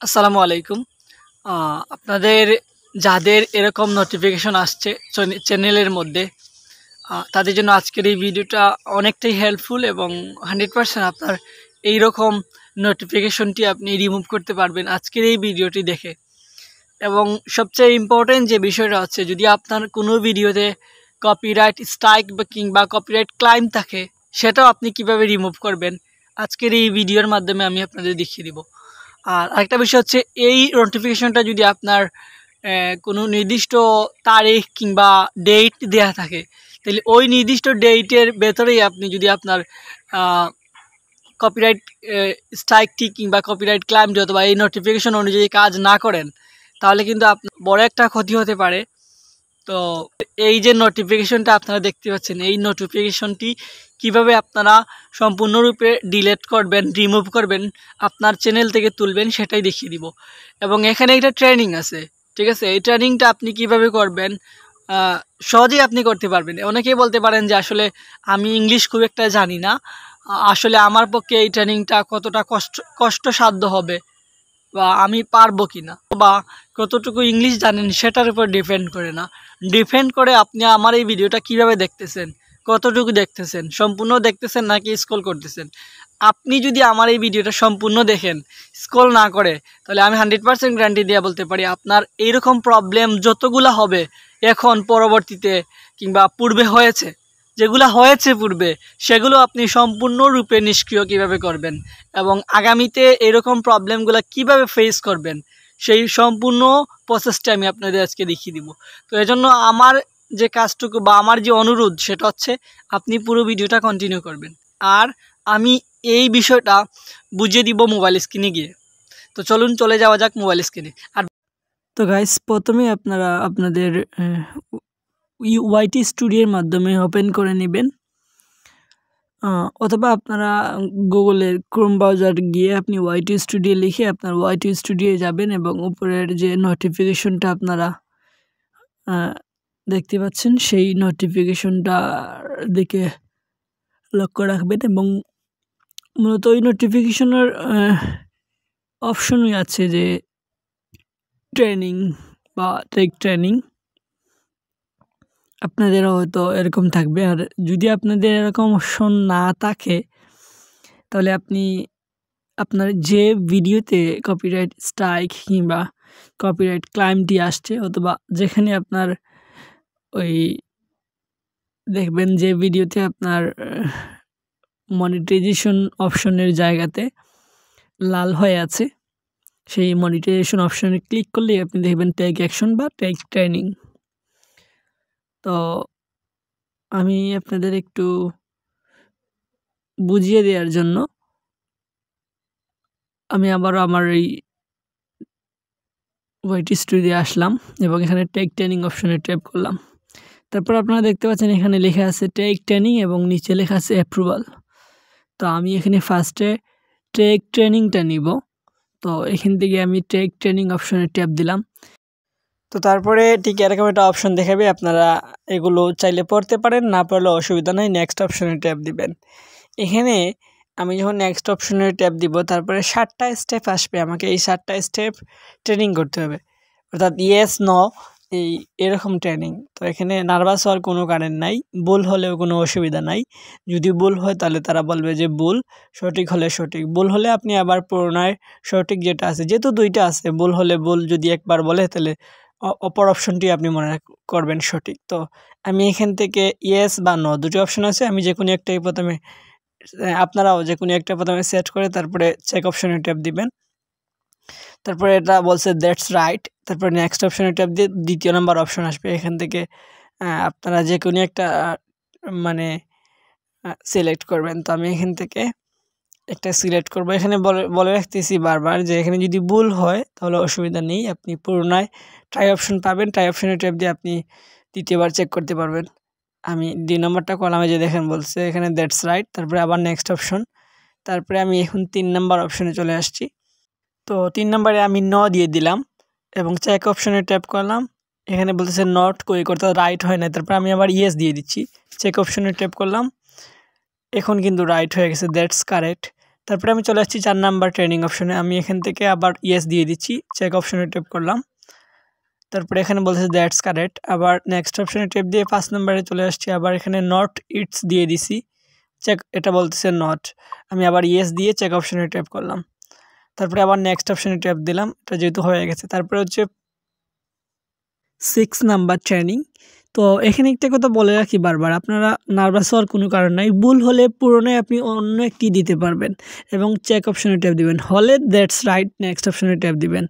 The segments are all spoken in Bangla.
আসসালামু আলাইকুম। আপনাদের যাদের এরকম নোটিফিকেশন আসছে চ্যানেলের মধ্যে, তাদের জন্য আজকের এই ভিডিওটা অনেকটাই হেল্পফুল এবং 100% আপনার এইরকম নোটিফিকেশনটি আপনি রিমুভ করতে পারবেন আজকের এই ভিডিওটি দেখে। এবং সবচেয়ে ইম্পর্টেন্ট যে বিষয়টা হচ্ছে, যদি আপনার কোনো ভিডিওতে কপিরাইট স্ট্রাইক বা কিংবা কপিরাইট ক্লাইম থাকে, সেটাও আপনি কিভাবে রিমুভ করবেন আজকের এই ভিডিওর মাধ্যমে আমি আপনাদের দেখিয়ে দিব। আর আরেকটা বিষয় হচ্ছে, এই নোটিফিকেশনটা যদি আপনার কোনো নির্দিষ্ট তারিখ কিংবা ডেট দেয়া থাকে, তাহলে ওই নির্দিষ্ট ডেটের ভেতরেই আপনি যদি আপনার কপিরাইট স্ট্রাইকটি কিংবা কপিরাইট ক্লাইমটি অথবা এই নোটিফিকেশন অনুযায়ী কাজ না করেন, তাহলে কিন্তু আপনার বড় একটা ক্ষতি হতে পারে। তো এই যে নোটিফিকেশনটা আপনারা দেখতে পাচ্ছেন, এই নোটিফিকেশনটি কিভাবে আপনারা সম্পূর্ণরূপে ডিলিট করবেন, রিমুভ করবেন, আপনার চ্যানেল থেকে তুলবেন, সেটাই দেখিয়ে দিব। এবং এখানে একটা ট্রেনিং আছে, ঠিক আছে? এই ট্রেনিংটা আপনি কিভাবে করবেন সহজেই আপনি করতে পারবেন। অনেকেই বলতে পারেন যে আসলে আমি ইংলিশ খুব একটা জানি না, আসলে আমার পক্ষে এই ট্রেনিংটা কতটা কষ্টসাধ্য হবে বা আমি পারবো কি না, বা কতটুকু ইংলিশ জানেন সেটার উপর ডিপেন্ড করে না, ডিপেন্ড করে আপনি আমার এই ভিডিওটা কিভাবে দেখতেছেন, কতটুকু দেখতেছেন, সম্পূর্ণ দেখতেছেন নাকি স্ক্রল করতেছেন। আপনি যদি আমার এই ভিডিওটা সম্পূর্ণ দেখেন, স্ক্রল না করে, তাহলে আমি 100% গ্যারান্টি দিয়ে বলতে পারি আপনার এইরকম প্রবলেম যতগুলো হবে এখন, পরবর্তীতে কিংবা পূর্বে হয়েছে, যেগুলো হয়েছে পূর্বে, সেগুলো আপনি সম্পূর্ণরূপে নিষ্ক্রিয় কিভাবে করবেন এবং আগামীতে এরকম প্রবলেমগুলো কিভাবে ফেস করবেন, সেই সম্পূর্ণ প্রসেসটা আমি আপনাদের আজকে দেখিয়ে দিব। তো এজন্য আমার যে কাজটুকু বা আমার যে অনুরোধ, সেটা হচ্ছে আপনি পুরো ভিডিওটা কন্টিনিউ করবেন, আর আমি এই বিষয়টা বুঝিয়ে দিব মোবাইল স্ক্রিনে গিয়ে। তো চলুন চলে যাওয়া যাক মোবাইল স্ক্রিনে। আর তো গাইস, প্রথমে আপনারা আপনাদের ওয়াইটি স্টুডিওর মাধ্যমে ওপেন করে নেবেন, অথবা আপনারা গুগলের ক্রোম ব্রাউজার গিয়ে আপনি ওয়াইটি স্টুডিও লিখে আপনার ওয়াইটি স্টুডিও যাবেন এবং উপরের যে নোটিফিকেশনটা আপনারা দেখতে পাচ্ছেন, সেই নোটিফিকেশনটার দিকে লক্ষ্য রাখবেন এবং মূলত ওই নোটিফিকেশনের অপশনই আছে যে ট্রেনিং বা টেক ট্রেনিং, আপনাদেরও হয়তো এরকম থাকবে। আর যদি আপনাদের এরকম অপশন না থাকে, তাহলে আপনি আপনার যে ভিডিওতে কপিরাইট স্ট্রাইক কিংবা কপিরাইট ক্লাইমটি আসছে, অথবা যেখানে আপনার ওই দেখবেন যে ভিডিওতে আপনার মনিটাইজেশন অপশনের জায়গাতে লাল হয়ে আছে, সেই মনিটাইজেশন অপশনে ক্লিক করলেই আপনি দেখবেন টেক অ্যাকশন বা টেক ট্রেনিং। তো আমি আপনাদের একটু বুঝিয়ে দেওয়ার জন্য আমি আবারও আমার এই ওয়াইটি স্টুডিওতে আসলাম এবং এখানে টেক ট্রেনিং অপশনে ট্যাপ করলাম। তারপর আপনারা দেখতে পাচ্ছেন এখানে লেখা আছে টেক ট্রেনিং এবং নিচে লেখা আছে অ্যাপ্রুভাল। তো আমি এখানে ফার্স্টে টেক ট্রেনিংটা নিব। তো এখান থেকে আমি টেক ট্রেনিং অপশনে ট্যাপ দিলাম। তো তারপরে ঠিক এরকম একটা অপশন দেখাবে, আপনারা এগুলো চাইলে পড়তে পারেন, না পড়লে অসুবিধা নেই, নেক্সট অপশনে ট্যাপ দিবেন। এখানে আমি যখন নেক্সট অপশনে ট্যাপ দিব, তারপরে 7টা স্টেপ আসবে, আমাকে এই 7টা স্টেপ ট্রেনিং করতে হবে, অর্থাৎ ইয়েস নো এরকম ট্রেনিং। তো এখানে নার্ভাস হওয়ার কোনো কারণ নাই, ভুল হলেও কোনো অসুবিধা নাই। যদি ভুল হয় তাহলে তারা বলবে যে ভুল, সঠিক হলে সঠিক, ভুল হলে আপনি আবার পুনরায় সঠিক যেটা আছে, যেহেতু দুইটা আছে, ভুল হলে ভুল যদি একবার বলে, তাহলে অপর অপশনটি আপনি মনে করবেন সঠিক। তো আমি এখান থেকে ইয়েস বা নো দুটো অপশন আছে, আমি যে কোনো একটাই প্রথমে, আপনারাও যে কোনো একটা প্রথমে সেট করে তারপরে চেক অপশনে ট্যাপ দিবেন। তারপরে এটা বলছে দ্যাটস রাইট, তারপরে নেক্সট অপশনে ট্যাপ দিয়ে দ্বিতীয় নম্বর অপশন আসবে, এখান থেকে আপনারা যে কোনো একটা মানে সিলেক্ট করবেন। তো আমি এখান থেকে একটা সিলেক্ট করব। এখানে বলে রাখতেছি বারবার যে এখানে যদি ভুল হয় তাহলে অসুবিধা নেই, আপনি পুনরায় ট্রাই অপশন পাবেন, ট্রাই অপশনে ট্যাপ দিয়ে আপনি দ্বিতীয়বার চেক করতে পারবেন। আমি 2 নম্বরটা কলামে যে দেখেন বলছে এখানে দ্যাটস রাইট, তারপরে আবার নেক্সট অপশন, তারপরে আমি এখন 3 নম্বর অপশনে চলে আসছি। তো 3 নম্বরে আমি নো দিয়ে দিলাম এবং চেক অপশনে ট্যাপ করলাম। এখানে বলতেছে নট কই করতে রাইট হয় না, তারপর আমি আবার ইয়েস দিয়ে দিচ্ছি, চেক অপশনে ট্যাপ করলাম, এখন কিন্তু রাইট হয়ে গেছে, দ্যাটস কারেক্ট। তারপরে আমি চলে আসছি 4 নাম্বার ট্রেনিং অপশনে। আমি এখান থেকে আবার ইয়েস দিয়ে দিচ্ছি, চেক অপশনে ট্যাপ করলাম। তারপরে এখানে বলতেছে দ্যাটস কারেক্ট, আবার নেক্সট অপশনে ট্যাপ দিয়ে 5 নাম্বারে চলে আসছি। আবার এখানে নট ইটস দিয়ে দিছি, চেক, এটা বলতেছে নট। আমি আবার ইয়েস দিয়ে চেক অপশনে ট্যাপ করলাম। তারপরে আবার নেক্সট অপশনে ট্যাপ দিলাম, এটা যেহেতু হয়ে গেছে। তারপরে হচ্ছে 6 নাম্বার ট্রেনিং। তো এখানে একটা কথা বলে রাখি বারবার, আপনারা নার্ভাস হওয়ার কোনো কারণ নাই। ভুল হলে পুরোটাই আপনি অন্য একটি দিতে পারবেন এবং চেক অপশনে ট্যাপ দিবেন, হলে দ্যাটস রাইট নেক্সট অপশনে ট্যাপ দিবেন।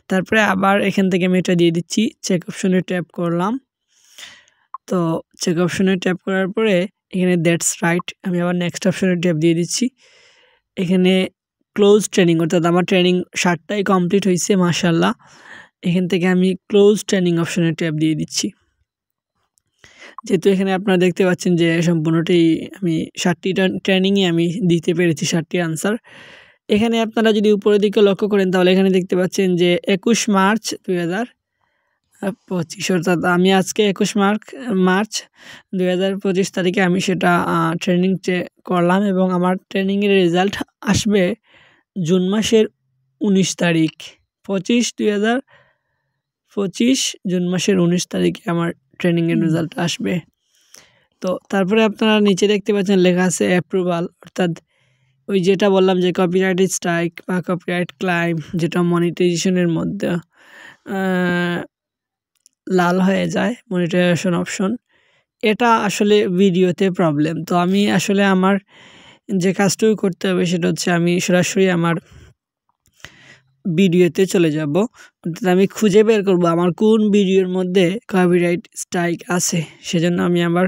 তারপরে আবার এখান থেকে আমি এটা দিয়ে দিচ্ছি, চেক অপশনে ট্যাপ করলাম। তো চেক অপশনে ট্যাপ করার পরে এখানে দ্যাটস রাইট, আমি আবার নেক্সট অপশনে ট্যাপ দিয়ে দিচ্ছি। এখানে ক্লোজ ট্রেনিং, অর্থাৎ আমার ট্রেনিং 7টাই কমপ্লিট হয়েছে মাশাআল্লাহ। এখান থেকে আমি ক্লোজ ট্রেনিং অপশনে ট্যাপ দিয়ে দিচ্ছি। যেহেতু এখানে আপনারা দেখতে পাচ্ছেন যে সম্পূর্ণটি আমি 7টি ট্রেনিংয়ে আমি দিতে পেরেছি 7টি আনসার। এখানে আপনারা যদি উপরের দিকে লক্ষ্য করেন তাহলে এখানে দেখতে পাচ্ছেন যে 21 মার্চ 2025, অর্থাৎ আমি আজকে 21 মার্চ 2025 তারিখে আমি সেটা ট্রেনিং করলাম এবং আমার ট্রেনিংয়ের রেজাল্ট আসবে জুন মাসের 19 তারিখ, 2025 জুন মাসের 19 তারিখে আমার ট্রেনিংয়ের রেজাল্ট আসবে। তো তারপরে আপনারা নিচে দেখতে পাচ্ছেন লেখা আছে অ্যাপ্রুভাল, অর্থাৎ ওই যেটা বললাম যে কপিরাইট স্ট্রাইক বা কপিরাইট ক্লাইম, যেটা মনিটাইজেশনের মধ্যে লাল হয়ে যায় মনিটাইজেশন অপশন, এটা আসলে ভিডিওতে প্রবলেম। তো আমি আসলে আমার যে কাজটুকু করতে হবে সেটা হচ্ছে আমি সরাসরি আমার ভিডিওতে চলে যাব, অর্থাৎ আমি খুঁজে বের করব আমার কোন ভিডিওর মধ্যে কপিরাইট স্ট্রাইক আছে। সেজন্য আমি আমার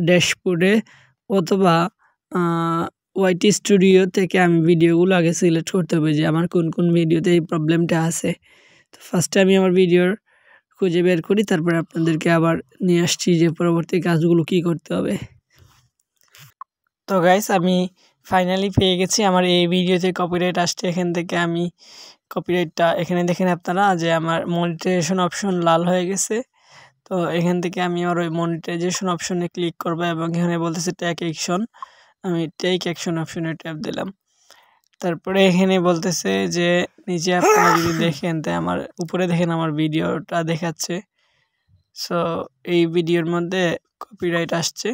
ড্যাশবোর্ডে অথবা ওয়াইটি স্টুডিও থেকে আমি ভিডিওগুলো আগে সিলেক্ট করতে হবে যে আমার কোন কোন ভিডিওতে এই প্রবলেমটা আছে। তো ফার্স্টে আমি আমার ভিডিওর খুঁজে বের করি, তারপরে আপনাদেরকে আবার নিয়ে আসছি যে পরবর্তী কাজগুলো কি করতে হবে। তো গাইস, আমি ফাইনালি পেয়ে গেছি আমার এই ভিডিওতে কপিরাইট আসছে। এখান থেকে আমি কপিরাইটটা এখানে দেখেন আপনারা যে আমার মনিটাইজেশন অপশন লাল হয়ে গেছে। তো এখান থেকে আমি আমার ওই মনিটাইজেশন অপশনে ক্লিক করব এবং এখানে বলতেছে টেক অ্যাকশন, আমি টেক অ্যাকশন অপশনে ট্যাপ দিলাম। তারপরে এখানে বলতেছে যে নিচে আপনারা যদি দেখেন, তাই আমার উপরে দেখেন আমার ভিডিওটা দেখাচ্ছে। সো এই ভিডিওর মধ্যে কপিরাইট আসছে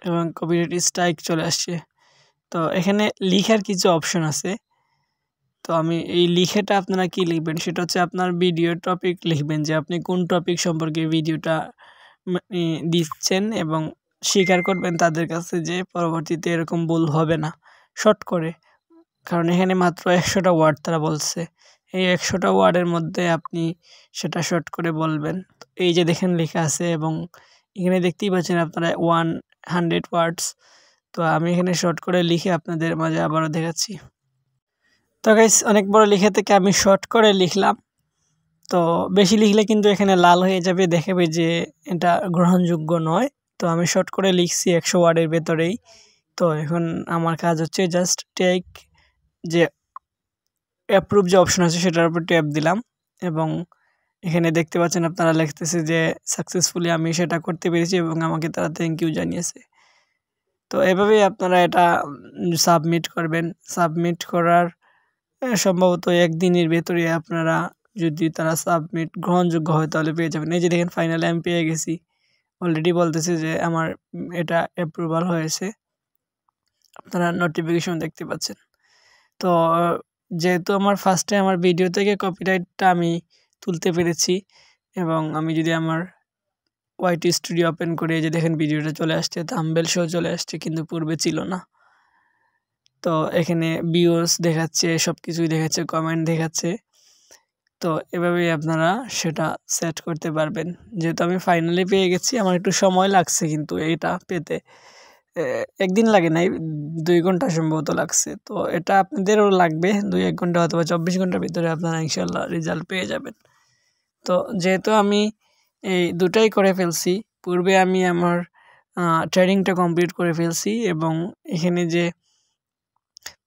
এবং কপিরাইট স্ট্রাইক চলে আসছে। তো এখানে লিখার কিছু অপশন আছে। তো আমি এই লিখাটা আপনারা কি লিখবেন সেটা হচ্ছে আপনার ভিডিও টপিক লিখবেন, যে আপনি কোন টপিক সম্পর্কে ভিডিওটা দিচ্ছেন এবং স্বীকার করবেন তাদের কাছে যে পরবর্তীতে এরকম ভুল হবে না শর্ট করে, কারণ এখানে মাত্র 100টা ওয়ার্ড তারা বলছে। এই 100টা ওয়ার্ডের মধ্যে আপনি সেটা শর্ট করে বলবেন। এই যে দেখেন লেখা আছে এবং এখানে দেখতেই পাচ্ছেন আপনারা 100 ওয়ার্ডস। তো আমি এখানে শর্ট করে লিখে আপনাদের মাঝে আবারও দেখাচ্ছি। তো গাইস, অনেক বড় লেখা থেকে আমি শর্ট করে লিখলাম। তো বেশি লিখলে কিন্তু এখানে লাল হয়ে যাবে, দেখাবে যে এটা গ্রহণযোগ্য নয়। তো আমি শর্ট করে লিখছি 100 ওয়ার্ডের ভেতরেই। তো এখন আমার কাজ হচ্ছে জাস্ট টেক যে অ্যাপ্রুভ যে অপশন আছে সেটার উপর ট্যাপ দিলাম এবং এখানে দেখতে পাচ্ছেন আপনারা লিখতেছে যে সাকসেসফুলি আমি সেটা করতে পেরেছি এবং আমাকে তারা থ্যাংক ইউ জানিয়েছে। তো এভাবেই আপনারা এটা সাবমিট করবেন। সাবমিট করার সম্ভবত একদিনের ভেতরে আপনারা যদি তারা সাবমিট গ্রহণযোগ্য হয় তাহলে পেয়ে যাবেন। এই যে দেখেন ফাইনালি আমি পেয়ে গেছি, অলরেডি বলতেছে যে আমার এটা অ্যাপ্রুভাল হয়েছে, আপনারা নোটিফিকেশন দেখতে পাচ্ছেন। তো যেহেতু আমার ফার্স্টে আমার ভিডিও থেকে কপিরাইটটা আমি তুলতে পেরেছি এবং আমি যদি আমার ওয়াইটি স্টুডিও ওপেন করে যে দেখেন ভিডিওটা চলে আসছে, থাম্বনেল সহ চলে আসছে, কিন্তু পূর্বে ছিল না। তো এখানে ভিউজ দেখাচ্ছে, সব কিছুই দেখাচ্ছে, কমেন্ট দেখাচ্ছে। তো এভাবেই আপনারা সেটা সেট করতে পারবেন। যেহেতু আমি ফাইনালি পেয়ে গেছি, আমার একটু সময় লাগছে কিন্তু এটা পেতে একদিন লাগে নাই, 2 ঘন্টা সম্ভবত লাগছে। তো এটা আপনাদেরও লাগবে 2-1 ঘন্টা অথবা 24 ঘন্টার ভিতরে আপনারা ইনশাল্লাহ রেজাল্ট পেয়ে যাবেন। তো যেহেতু আমি এই দুটাই করে ফেলছি, পূর্বে আমি আমার ট্রেনিংটা কমপ্লিট করে ফেলছি এবং এখানে যে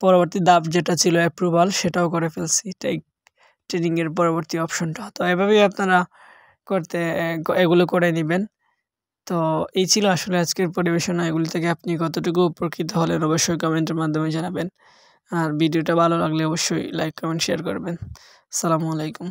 পরবর্তী ধাপ যেটা ছিল অ্যাপ্রুভাল সেটাও করে ফেলছি, ট্রেনিংয়ের পরবর্তী অপশনটা। তো এভাবেই আপনারা এগুলো করে নেবেন। তো এই ছিল আসলে আজকের পরিবেশনা। এগুলি থেকে আপনি কতটুকু উপকৃত হলেন অবশ্যই কমেন্টের মাধ্যমে জানাবেন। আর ভিডিওটা ভালো লাগলে অবশ্যই লাইক, কমেন্ট, শেয়ার করবেন। আসসালামু আলাইকুম।